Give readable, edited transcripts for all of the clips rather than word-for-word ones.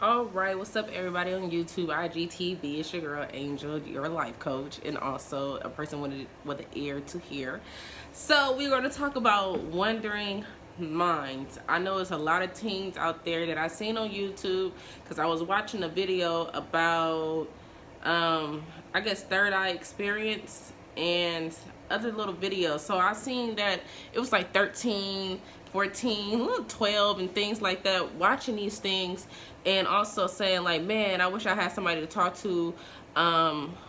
All right, what's up, everybody on YouTube, IGTV? It's your girl Angel, your life coach, and also a person with an ear to hear. So we're going to talk about wandering minds. I know there's a lot of teens out there that I seen on YouTube because I was watching a video about, I guess, third eye experience and other little videos. So I seen that it was like 13, 14, little 12 and things like that, watching these things and also saying like, man, I wish I had somebody to talk to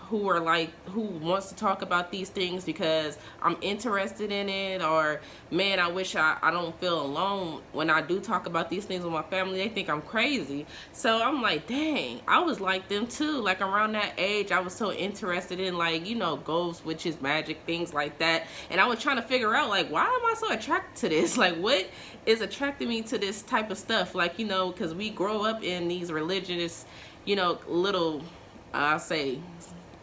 who wants to talk about these things because I'm interested in it, or man, I wish I don't feel alone when I do talk about these things with my family. They think I'm crazy. So I'm like, dang, I was like them too. Like around that age, I was so interested in, like, you know, ghosts, witches, magic, things like that. And I was trying to figure out, like, why am I so attracted to this? Like, what is attracting me to this type of stuff? Like, you know, because we grow up in these religious, you know, little, I'll say,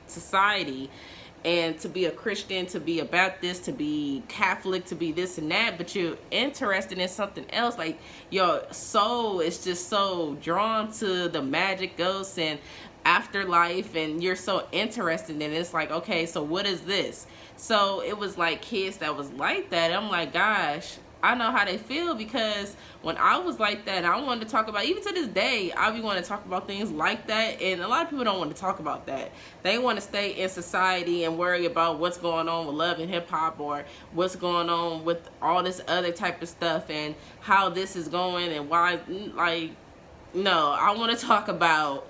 society, and to be a Christian, to be a Baptist, to be Catholic, to be this and that, but you're interested in something else. Like your soul is just so drawn to the magic, ghosts, and afterlife, and you're so interested in it. It's like, okay, so what is this? So it was like kids that was like that. I'm like, gosh, I know how they feel, because when I was like that, I wanted to talk about, even to this day, I be wanting to talk about things like that, and a lot of people don't want to talk about that. They want to stay in society and worry about what's going on with love and hip-hop, or what's going on with all this other type of stuff, and how this is going, and why. Like, no, I want to talk about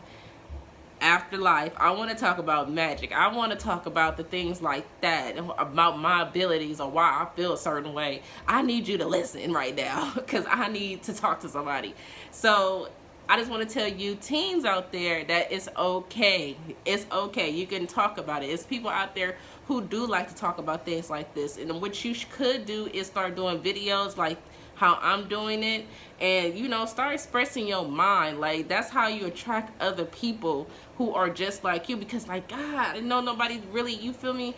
afterlife. I want to talk about magic. I want to talk about the things like that, about my abilities or why I feel a certain way. I need you to listen right now because I need to talk to somebody. So I just want to tell you teens out there that it's okay. It's okay. You can talk about it. It's people out there who do like to talk about things like this. And what you could do is start doing videos like how I'm doing it, and, you know, start expressing your mind. Like, that's how you attract other people who are just like you, because, like, God, I know nobody really, you feel me,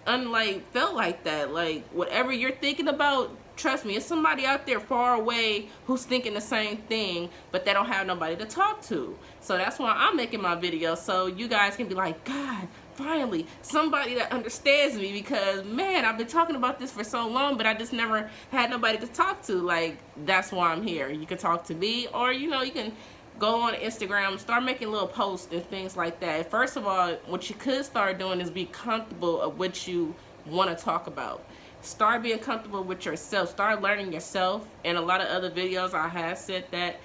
felt like that. Like, whatever you're thinking about, trust me, it's somebody out there far away who's thinking the same thing, but they don't have nobody to talk to. So that's why I'm making my video, so you guys can be like, God, finally somebody that understands me, because man, I've been talking about this for so long, but I just never had nobody to talk to. Like, that's why I'm here. You can talk to me, or, you know, you can go on Instagram, start making little posts and things like that. First of all, what you could start doing is be comfortable of what you want to talk about. Start being comfortable with yourself. Start learning yourself. And a lot of other videos I have said that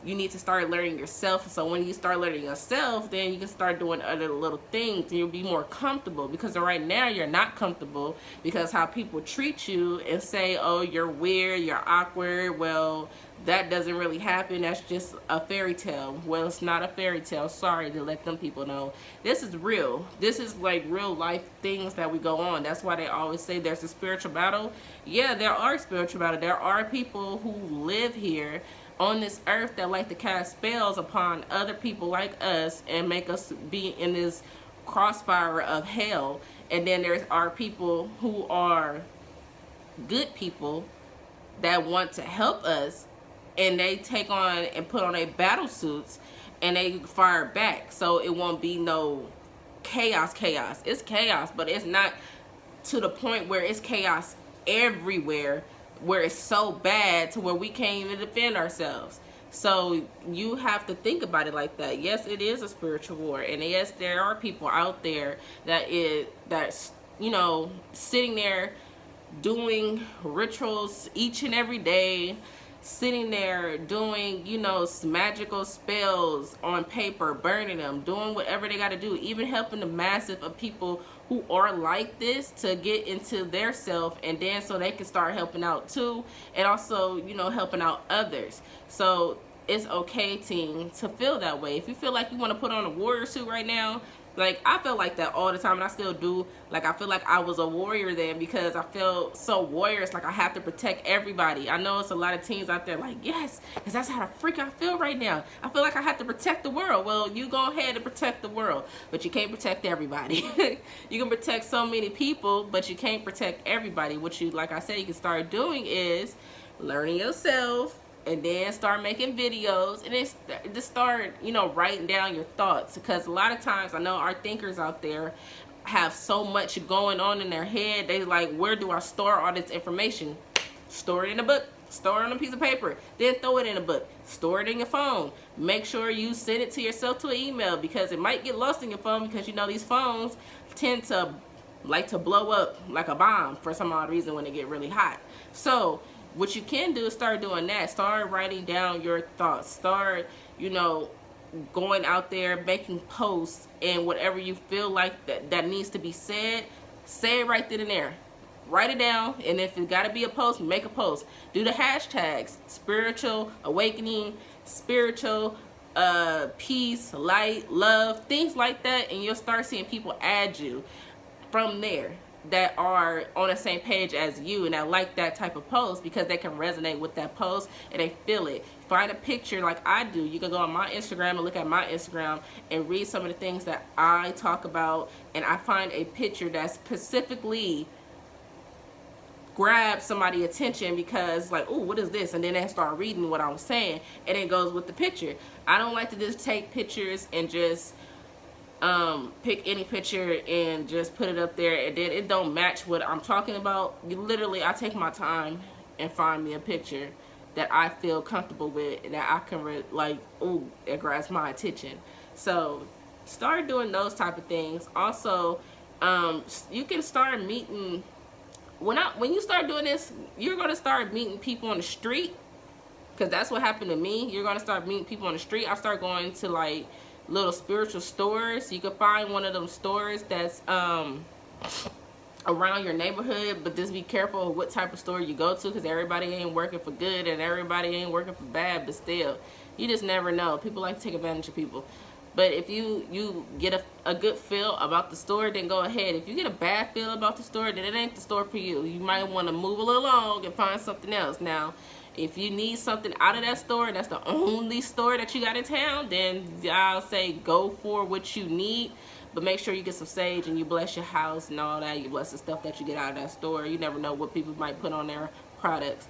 you need to start learning yourself. So when you start learning yourself, then you can start doing other little things and you'll be more comfortable, because right now you're not comfortable because how people treat you and say, oh, you're weird, you're awkward. Well, that doesn't really happen. That's just a fairy tale. Well, it's not a fairy tale. Sorry to let them people know. This is real. This is like real life things that we go on. That's why they always say there's a spiritual battle. Yeah, there are spiritual battle. There are people who live here on this earth that like to cast spells upon other people like us and make us be in this crossfire of hell. And then there's our people who are good people that want to help us, and they take on and put on their battle suits and they fire back. So it won't be no chaos. It's chaos, but it's not to the point where it's chaos everywhere, where it's so bad to where we can't even defend ourselves. So you have to think about it like that. Yes, it is a spiritual war, and yes, there are people out there that's, you know, sitting there doing rituals each and every day, sitting there doing, you know, magical spells on paper, burning them, doing whatever they got to do, even helping the massive of people who are like this to get into their self, and then so they can start helping out too, and also, you know, helping out others. So it's okay, team, to feel that way. If you feel like you want to put on a warrior suit right now, like, I feel like that all the time, and I still do. Like, I feel like I was a warrior then, because I feel so warriors, like I have to protect everybody. I know it's a lot of teens out there like, yes, because that's how the freak I feel right now. I feel like I have to protect the world. Well, you go ahead and protect the world, but you can't protect everybody. You can protect so many people, but you can't protect everybody. What you, like I said, you can start doing is learning yourself, and then start making videos, and then just start, you know, writing down your thoughts. Because a lot of times, I know our thinkers out there have so much going on in their head. They like, where do I store all this information? Store it in a book, store it on a piece of paper, then throw it in a book, store it in your phone. Make sure you send it to yourself to an email, because it might get lost in your phone, because you know these phones tend to like to blow up like a bomb for some odd reason when they get really hot. So what you can do is start doing that. Start writing down your thoughts. Start, you know, going out there making posts, and whatever you feel like that needs to be said, say it right then and there. Write it down, and if it got to be a post, make a post. Do the hashtags: spiritual awakening, spiritual peace, light, love, things like that, and you'll start seeing people add you from there that are on the same page as you and that like that type of post, because they can resonate with that post and they feel it. Find a picture like I do. You can go on my Instagram and look at my Instagram and read some of the things that I talk about, and I find a picture that specifically grab somebody's attention, because like, oh, what is this? And then they start reading what I'm saying, and it goes with the picture. I don't like to just take pictures and just pick any picture and just put it up there, and then it don't match what I'm talking about. Literally, I take my time and find me a picture that I feel comfortable with, and that I can like, ooh, it grabs my attention. So start doing those type of things. Also, you can start meeting, when you start doing this, you're going to start meeting people on the street, because that's what happened to me. You're going to start meeting people on the street. I start going to like little spiritual stores. You can find one of them stores that's around your neighborhood, but just be careful of what type of store you go to, because everybody ain't working for good and everybody ain't working for bad. But still, you just never know. People like to take advantage of people. But if you get a good feel about the store, then go ahead. If you get a bad feel about the store, then it ain't the store for you. You might want to move a little along and find something else. Now, if you need something out of that store and that's the only store that you got in town, then I'll say go for what you need. But make sure you get some sage and you bless your house and all that. You bless the stuff that you get out of that store. You never know what people might put on their products.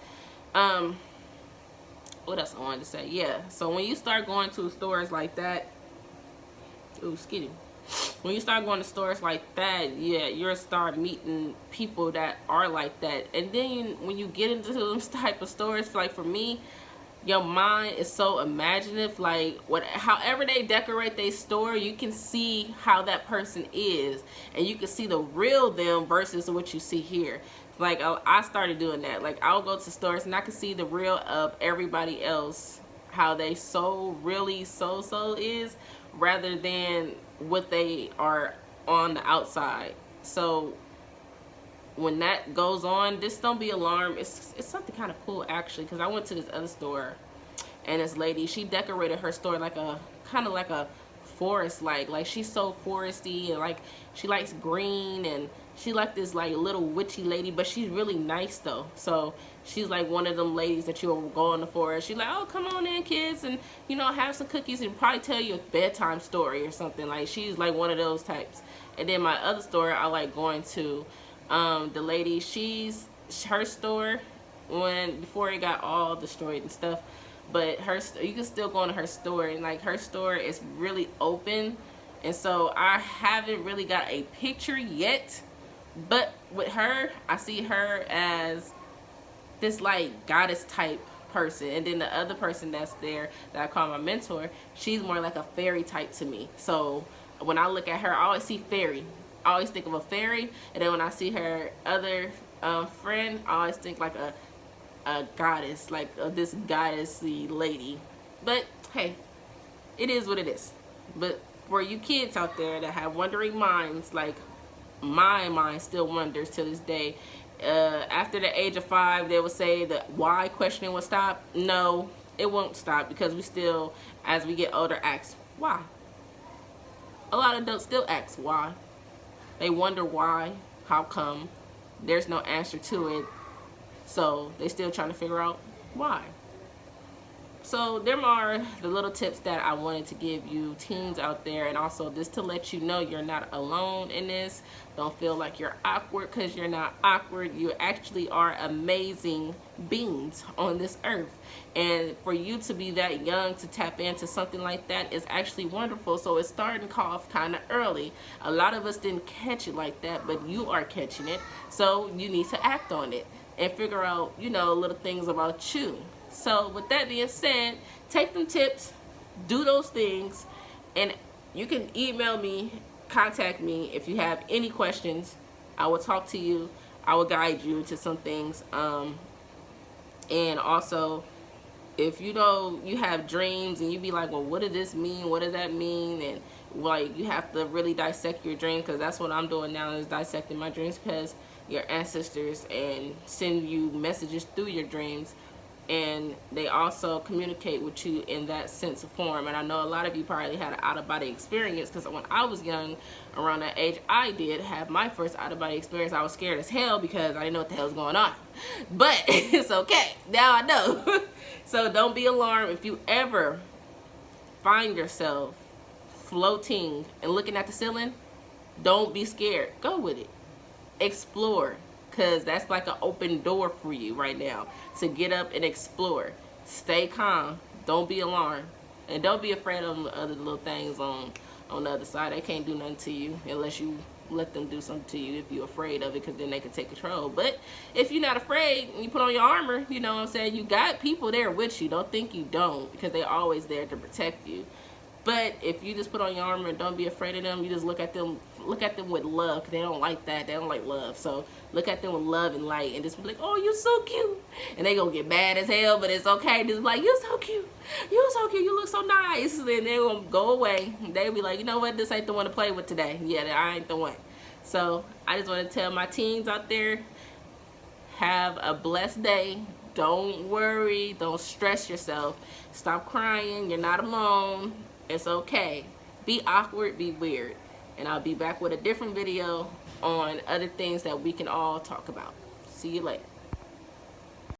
What else I wanted to say? Yeah, so when you start going to stores like that, ooh, excuse me. When you start going to stores like that, yeah, you'll start meeting people that are like that. And then when you get into those type of stores, like for me, your mind is so imaginative. Like however they decorate their store, you can see how that person is, and you can see the real them versus what you see here. Like I started doing that. Like I'll go to stores and I can see the real of everybody else, how they so is, rather than what they are on the outside. So when that goes on, just don't be alarmed. It's something kind of cool actually, because I went to this other store, and this lady, she decorated her store like a kind of like a forest, like she's so foresty, and like she likes green, and she like this like little witchy lady, but she's really nice though. So she's like one of them ladies that you'll go in the forest. She's like, oh, come on in, kids, and you know, have some cookies, and probably tell you a bedtime story or something. Like she's like one of those types. And then my other store I like going to, the lady, her store, before it got all destroyed and stuff, but you can still go into her store, and like her store is really open, and so I haven't really got a picture yet. But with her, I see her as this like goddess type person, and then the other person that's there that I call my mentor, she's more like a fairy type to me. So when I look at her, I always see fairy. I always think of a fairy, and then when I see her other friend, I always think like a goddess, like this goddessy lady. But hey, it is what it is. But for you kids out there that have wandering minds, like my mind still wonders to this day. After the age of 5, they will say that why questioning will stop. No, it won't stop, because we still, as we get older, ask why. A lot of adults still ask why. They wonder why, how come. There's no answer to it, so they still trying to figure out why. So them are the little tips that I wanted to give you teens out there, and also just to let you know you're not alone in this. Don't feel like you're awkward, because you're not awkward. You actually are amazing beings on this earth, and for you to be that young to tap into something like that is actually wonderful. So it's starting off kind of early. A lot of us didn't catch it like that, but you are catching it, so you need to act on it and figure out, you know, little things about you. So with that being said, take them tips, do those things, and you can email me, contact me if you have any questions. I will talk to you. I will guide you to some things. And also, if you know you have dreams and you be like, well, what did this mean? What does that mean? And like, you have to really dissect your dream, because that's what I'm doing now, is dissecting my dreams, because your ancestors and send you messages through your dreams, and they also communicate with you in that sense of form. And I know a lot of you probably had an out-of-body experience, because when I was young, around that age, I did have my first out-of-body experience. I was scared as hell because I didn't know what the hell was going on, but it's okay, now I know. So don't be alarmed if you ever find yourself floating and looking at the ceiling. Don't be scared, go with it, explore, because that's like an open door for you right now to get up and explore. Stay calm, don't be alarmed, and don't be afraid of the other little things on the other side. They can't do nothing to you unless you let them do something to you, if you're afraid of it, because then they can take control. But if you're not afraid and you put on your armor, you know what I'm saying, you got people there with you. Don't think you don't, because they're always there to protect you. But if you just put on your armor and don't be afraid of them, you just look at them with love, because they don't like that. They don't like love. So look at them with love and light, and just be like, oh, you so cute. And they gonna get mad as hell, but it's okay. Just be like, you so cute. You so cute. You look so nice. And they gonna go away. They be like, you know what? This ain't the one to play with today. Yeah, I ain't the one. So I just want to tell my teens out there, have a blessed day. Don't worry. Don't stress yourself. Stop crying. You're not alone. It's okay. Be awkward, be weird. And I'll be back with a different video on other things that we can all talk about. See you later.